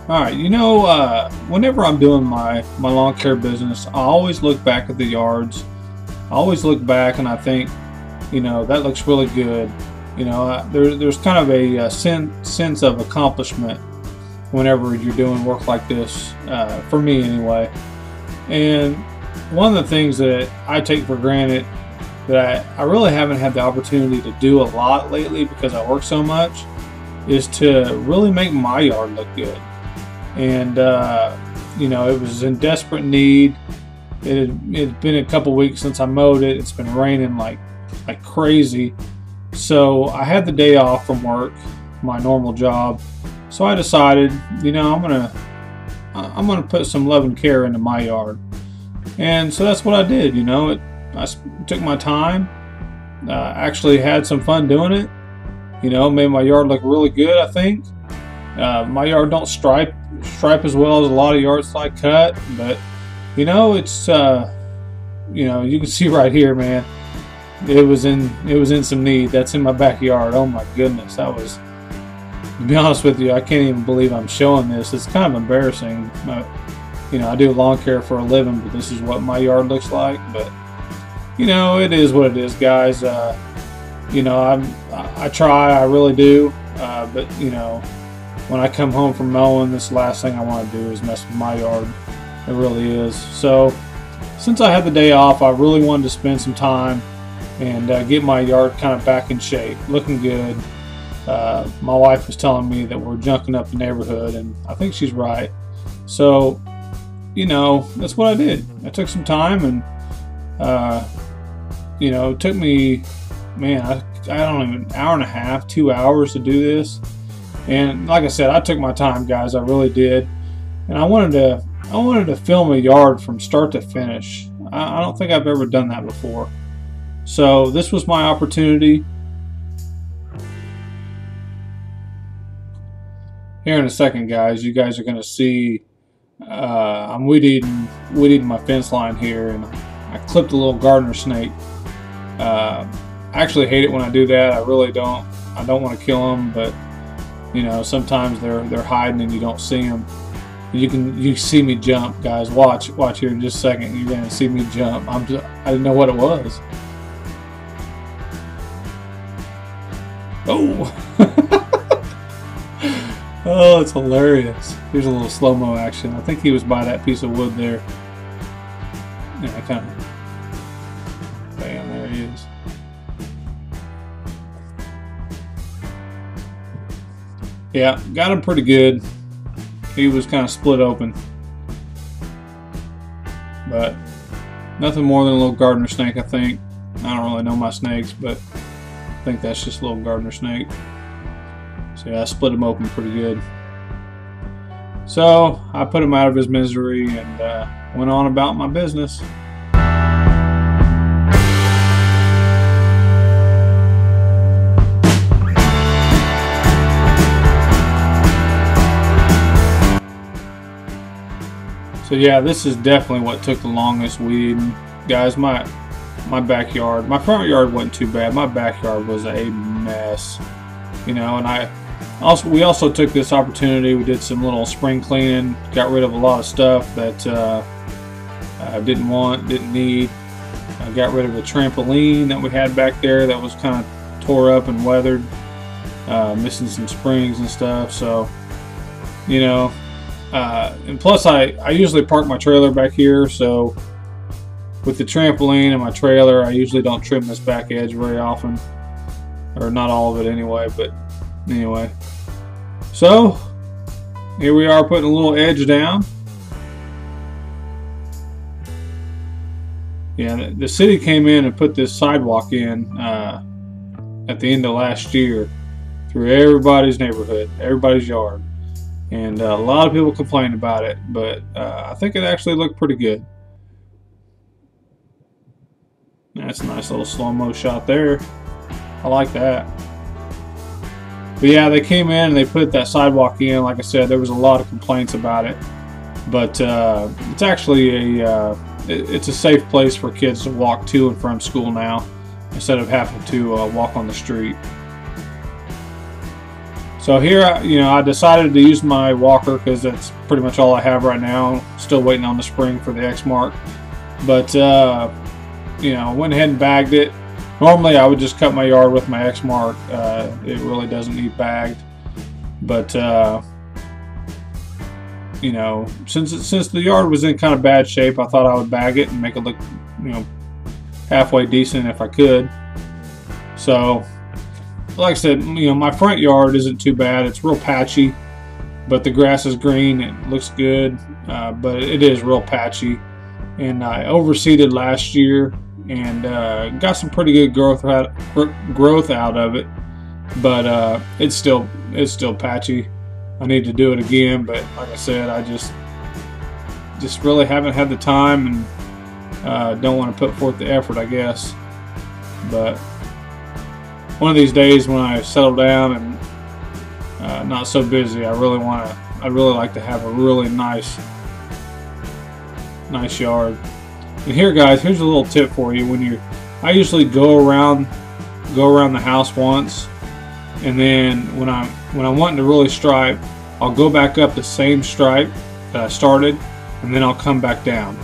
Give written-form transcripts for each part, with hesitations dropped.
All right, whenever I'm doing my lawn care business, I always look back at the yards. I always look back and I think, that looks really good. There's kind of a sense of accomplishment whenever you're doing work like this, for me anyway. And one of the things that I take for granted that I really haven't had the opportunity to do a lot lately because I work so much is to really make my yard look good. And it was in desperate need. It had been a couple weeks since I mowed it. It's been raining like crazy, so I had the day off from work, my normal job. So I decided, I'm gonna put some love and care into my yard, and so that's what I did. I took my time, actually had some fun doing it. Made my yard look really good. I think my yard don't stripe as well as a lot of yards I cut, but it's you can see right here, man. It was in some need. That's in my backyard. Oh my goodness, that was. To be honest with you, I can't even believe I'm showing this. It's kind of embarrassing. I do lawn care for a living, but this is what my yard looks like. But it is what it is, guys. I try, I really do. But when I come home from mowing, this last thing I want to do is mess with my yard. It really is. So since I had the day off, I really wanted to spend some time and get my yard kind of back in shape, looking good. My wife was telling me that we're junking up the neighborhood, and I think she's right. So, that's what I did. I took some time, and it took me, man, I don't even, an hour and a half, 2 hours to do this. And like I said, I took my time, guys. I really did. And I wanted to film a yard from start to finish. I don't think I've ever done that before. So this was my opportunity. Here in a second, guys, you guys are going to see I'm weed eating my fence line here, and I clipped a little gardener snake. I actually hate it when I do that. I really don't. I don't want to kill them, but sometimes they're hiding and you don't see them. You see me jump, guys. Watch here in just a second. You're gonna see me jump. I didn't know what it was. Oh. Oh, it's hilarious. Here's a little slow-mo action. I think he was by that piece of wood there. Yeah, kind of. Bam, there he is. Yeah, got him pretty good. He was kind of split open. But nothing more than a little gardener snake, I think. I don't really know my snakes, but I think that's just a little gardener snake. So yeah, I split him open pretty good. So I put him out of his misery and went on about my business. So yeah, this is definitely what took the longest weeding. Guys, my backyard, my front yard wasn't too bad. My backyard was a mess. And we also took this opportunity. We did some little spring cleaning, got rid of a lot of stuff that I didn't need. I got rid of the trampoline that we had back there that was kind of tore up and weathered, missing some springs and stuff. So, and plus I usually park my trailer back here, so with the trampoline and my trailer, I usually don't trim this back edge very often, or not all of it anyway, but anyway. So here we are putting a little edge down. Yeah, the city came in and put this sidewalk in at the end of last year through everybody's neighborhood, everybody's yard. And a lot of people complained about it, but I think it actually looked pretty good. That's a nice little slow-mo shot there. I like that. But yeah, they came in and they put that sidewalk in. Like I said, there was a lot of complaints about it, but it's actually it's a safe place for kids to walk to and from school now, instead of having to walk on the street. So here, I decided to use my walker because that's pretty much all I have right now. Still waiting on the spring for the Exmark. But, went ahead and bagged it. Normally, I would just cut my yard with my Exmark. It really doesn't need bagged. But, since the yard was in kind of bad shape, I thought I would bag it and make it look, halfway decent if I could. So, like I said, my front yard isn't too bad. It's real patchy, but the grass is green. It looks good, but it is real patchy. And I overseeded last year and got some pretty good growth out of it. But it's still patchy. I need to do it again, but like I said, I just really haven't had the time and don't want to put forth the effort, I guess. But one of these days when I settle down and not so busy, I'd really like to have a really nice yard. And here, guys, here's a little tip for you. I usually go around the house once, and then when I'm wanting to really stripe, I'll go back up the same stripe that I started, and then I'll come back down.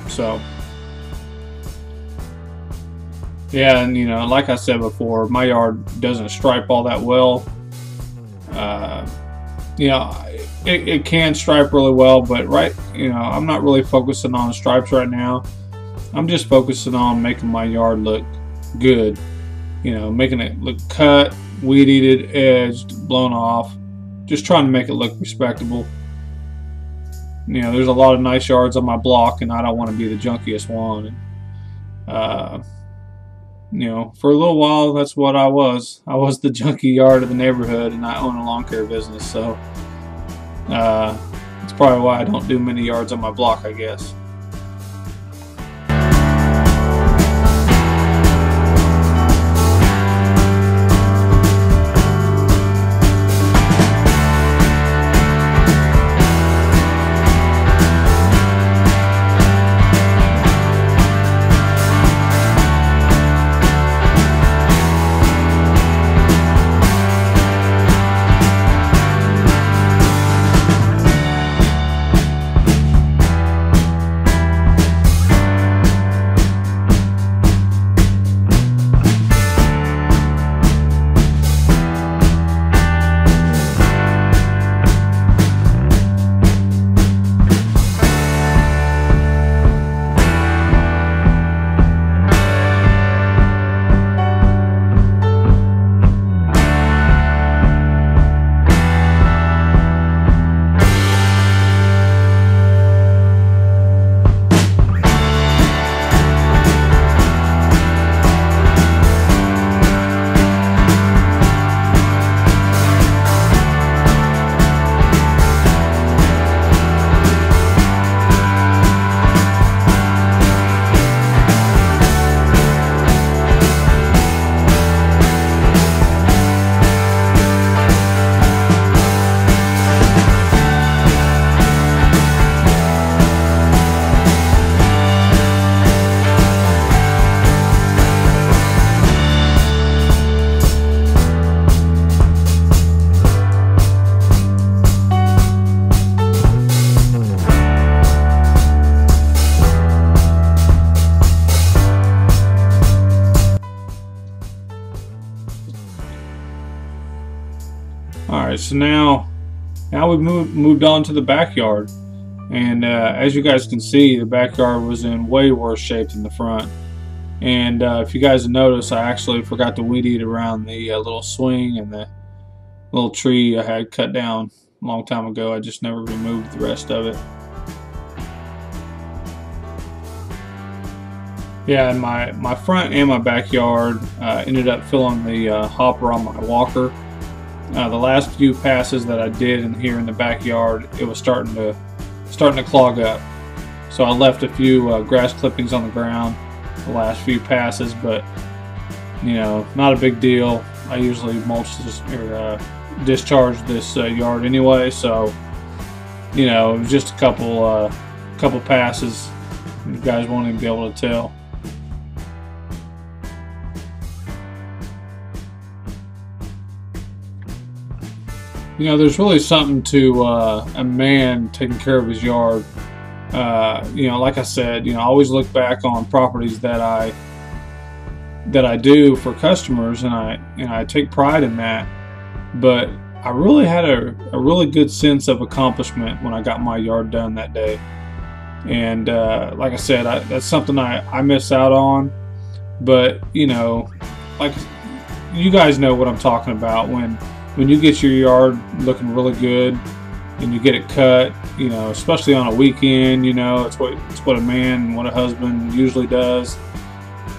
So yeah, and like I said before, my yard doesn't stripe all that well. It can stripe really well, but I'm not really focusing on stripes right now. I'm just focusing on making my yard look good. Making it look cut, weed eated, edged, blown off. Just trying to make it look respectable. There's a lot of nice yards on my block, and I don't want to be the junkiest one. For a little while, that's what I was. I was the junky yard of the neighborhood, and I own a lawn care business, so it's probably why I don't do many yards on my block, I guess. Alright, so now we've moved on to the backyard, and as you guys can see, the backyard was in way worse shape than the front. And if you guys notice, I actually forgot to weed eat around the little swing and the little tree I had cut down a long time ago. I just never removed the rest of it. Yeah, and my front and my backyard ended up filling the hopper on my walker. The last few passes that I did in here in the backyard, it was starting to clog up. So I left a few grass clippings on the ground the last few passes, but not a big deal. I usually mulch this or discharge this yard anyway, so it was just a couple passes. You guys won't even be able to tell. There's really something to a man taking care of his yard. Like I said, I always look back on properties that I do for customers, and I take pride in that. But I really had a really good sense of accomplishment when I got my yard done that day. And like I said, that's something I miss out on. But like you guys know what I'm talking about when you get your yard looking really good and you get it cut, especially on a weekend, it's what a man, what a husband usually does.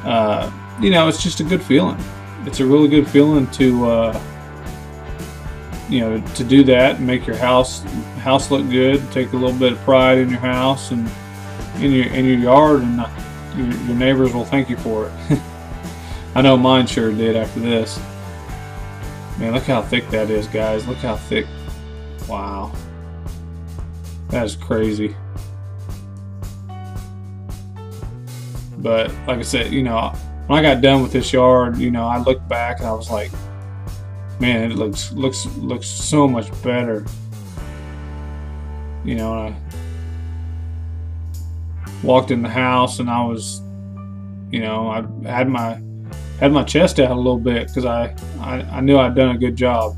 It's just a good feeling. It's a really good feeling to to do that and make your house look good. Take a little bit of pride in your house and in your yard, and your neighbors will thank you for it. I know mine sure did after this. Man, look how thick that is, guys. Look how thick. Wow. That is crazy. But like I said, when I got done with this yard, I looked back and I was like, man, it looks so much better. And I walked in the house and I was, I had my chest out a little bit because I knew I'd done a good job.